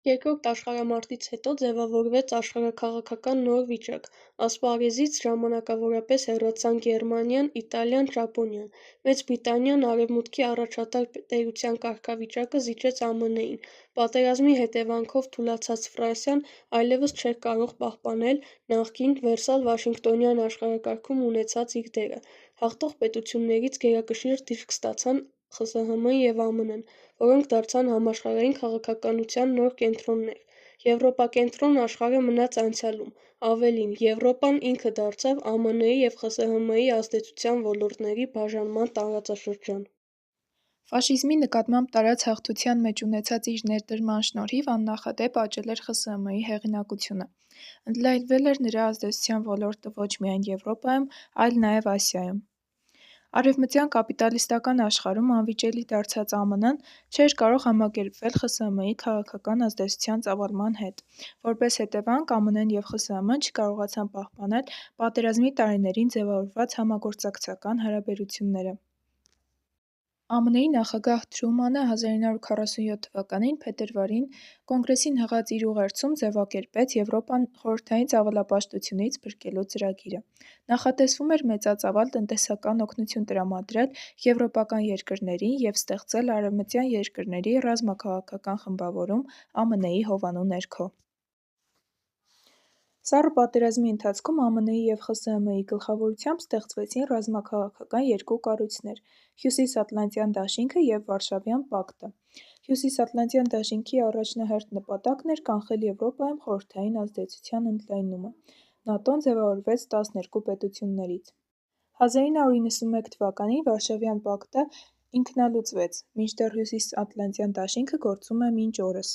Երկրորդ աշխարհամարտից հետո ձևավորվեց աշխարհաքաղաքական նոր վիճակ, ասպարեզից ժամանակավորապես հեռացան Գերմանիան, Իտալիան, Ճապոնիան, Մեծ Բրիտանիան Արևմուտքի առաջատար տերության կարգավիճակը զիջեց ԱՄՆ-ին, պատերազմի հետևանքով թուլացած Ֆրանսիան այլևս չէր կարող պահպանել նախկին Վերսալ-Վաշինգտոնյան աշխարհակարգում ունեցած իր դերը, հաղթող պետություններից գերակշիռ դիրք ստացան ԽՍՀՄ-ն և ԱՄՆ-ն, որոնք դարձան համաշխարհային քաղաքականության նոր կենտրոններ: Եվրոպակենտրոն աշխարհը մնաց անցյալում, ավելին, Եվրոպան ինքը դարձավ ԱՄՆ-ի և ԽՍՀՄ-ի ազդեցության ոլորտների բաժանման տարածաշրջան: Ֆաշիզմի նկատմամբ տարած հաղթության մեջ ունեցած իր ներդրման շնորհիվ աննախադեպ աճել էր ԽՍՀՄ-ի հեղինակությունը: Ընդլայնվել էր նրա ազդեցության ոլորտը ոչ միայն Եվրոպայում, այլ նաև Ասիայում: Արևմտյան կապիտալիստական աշխարհում անվիճելի դարձած ԱՄՆ-ն չէր կարող համակերպվել ԽՍՀՄ-ի քաղաքական ազդեցության ծավալման հետ: Որպես հետևանք, ԱՄՆ-ն և ԽՍՀՄ-ն չկարողացան պահպանել պատերազմի տարիներին ձևավորված համագործակցական հարաբերությունները: ԱՄՆ-ի նախագահ Թրումանը 1947 թվականին փետրվարին կոնգրեսին հղած իր ուղերձում ձևակերպեց Եվրոպան խորհրդային ծավալապաշտությունից փրկելու ծրագիրը: Նախատեսվում էր մեծածավալ տնտեսական օգնություն տրամադրել եվրոպական երկրներին և ստեղծել արևմտյան երկրների ռազմաքաղաքական խմբավորում ԱՄՆ-ի հովանու ներքո: Սառը պատերազմի ընթացքում ԱՄՆ-ի և ԽՍՀՄ-ի գլխավորությամբ ստեղծվեցին ռազմաքաղաքական երկու կառույցներ՝ Հյուսիսատլանտյան դաշինքը և Վարշավյան պակտը: Հյուսիսատլանտյան դաշինքի առաջնահերթ նպատակն էր կանխել Եվրոպայում խորհրդային ազդեցության ընդլայնումը: ՆԱՏՕ-ն ձևավորվեց 12 պետություններից: 1991 թվականին Վարշավյան պակտը ինքնալուծվեց, մինչդեռ Հյուսիսատլանտյան դաշինքը գործում է մինչ օրս: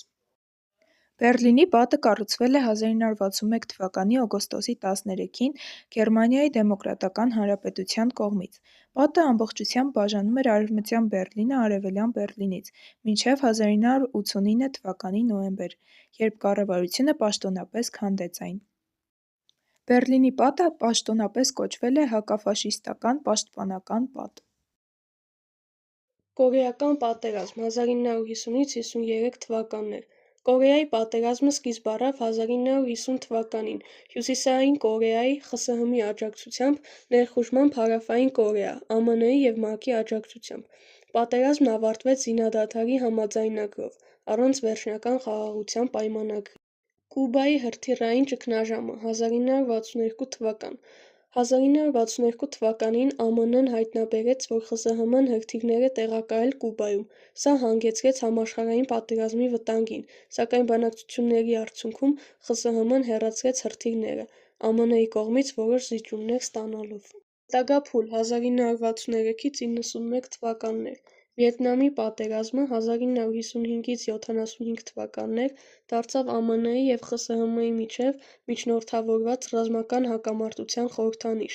Բեռլինի պատը կառուցվել է 1961 թվականի օգոստոսի 13-ին Գերմանիայի դեմոկրատական հանրապետության կողմից: Պատը ամբողջությամբ բաժանում էր Արևմտյան Բեռլինը Արևելյան Բեռլինից մինչև 1989 թվականի նոյեմբեր, երբ կառավարությունը պաշտոնապես քանդեց այն: Բեռլինի պատը պաշտոնապես կոչվել է «Հակաֆաշիստական պաշտպանական պատ»: Կորեական պատերազմ 1950-53 թվականներ Կորեայի պատերազմը սկիզբ առավ 1950 թվականին Հյուսիսային Կորեայի ԽՍՀՄ-ի աջակցությամբ ներխուժմամբ Հարավային Կորեա՝ ԱՄՆ-ի և ՄԱԿ-ի աջակցությամբ: Պատերազմն ավարտվեց զինադադարի համաձայնագրով՝ առանց վերջնական խաղաղության պայմանագրի: Կուբայի հրթիռային ճգնաժամը 1962 թվական 1962 թվականին ԱՄՆ-ն հայտնաբերեց, որ ԽՍՀՄ-ն հրթիռներ է տեղակայել Կուբայում: Սա հանգեցրեց համաշխարհային պատերազմի վտանգին, սակայն բանակցությունների արդյունքում ԽՍՀՄ-ն հեռացրեց հրթիռները՝ ԱՄՆ-ի կողմից որոշ զիջումներ ստանալով: Հետագա փուլ 1963-91 թվականներ Վիետնամի պատերազմը 1955-75 թվականներ դարձավ ԱՄՆ-ի և ԽՍՀՄ-ի միջև միջնորդավորված ռազմական հակամարտության խորհրդանիշ: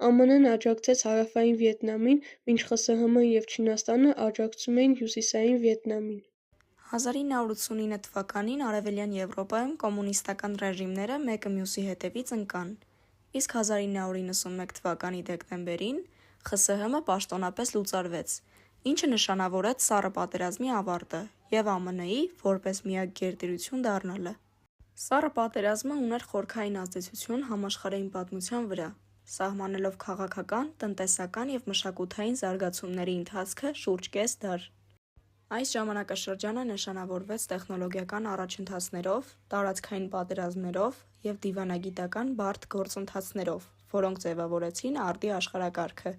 ԱՄՆ-ն աջակցեց Հարավային Վիետնամին, մինչ ԽՍՀՄ-ն և Չինաստանը աջակցում էին Հյուսիսային Վիետնամին: 1989 թվականին Արևելյան Եվրոպայում կոմունիստական ռեժիմները մեկը մյուսի հետևից ընկան, իսկ 1991 թվականի դեկտեմբերին ԽՍՀՄ պաշտոնապես լուծարվեց, ինչը նշանավորեց Սառը պատերազմի ավարտը և ԱՄՆ-ի՝ որպես միակ գերտերություն դառնալը: Սառը պատերազմը ուներ խորքային ազդեցություն համաշխարհային պատմության վրա՝ սահմանելով քաղաքական, տնտեսական և մշակութային զարգացումների ընթացքը շուրջ կես դար: Այս ժամանակաշրջանը նշանավորվեց տեխնոլոգիական առաջընթացներով, տարածքային պատերազմներով և դիվանագիտական բարդ գործընթացներով, որոնք ձևավորեցին արդի աշխարհակարգը: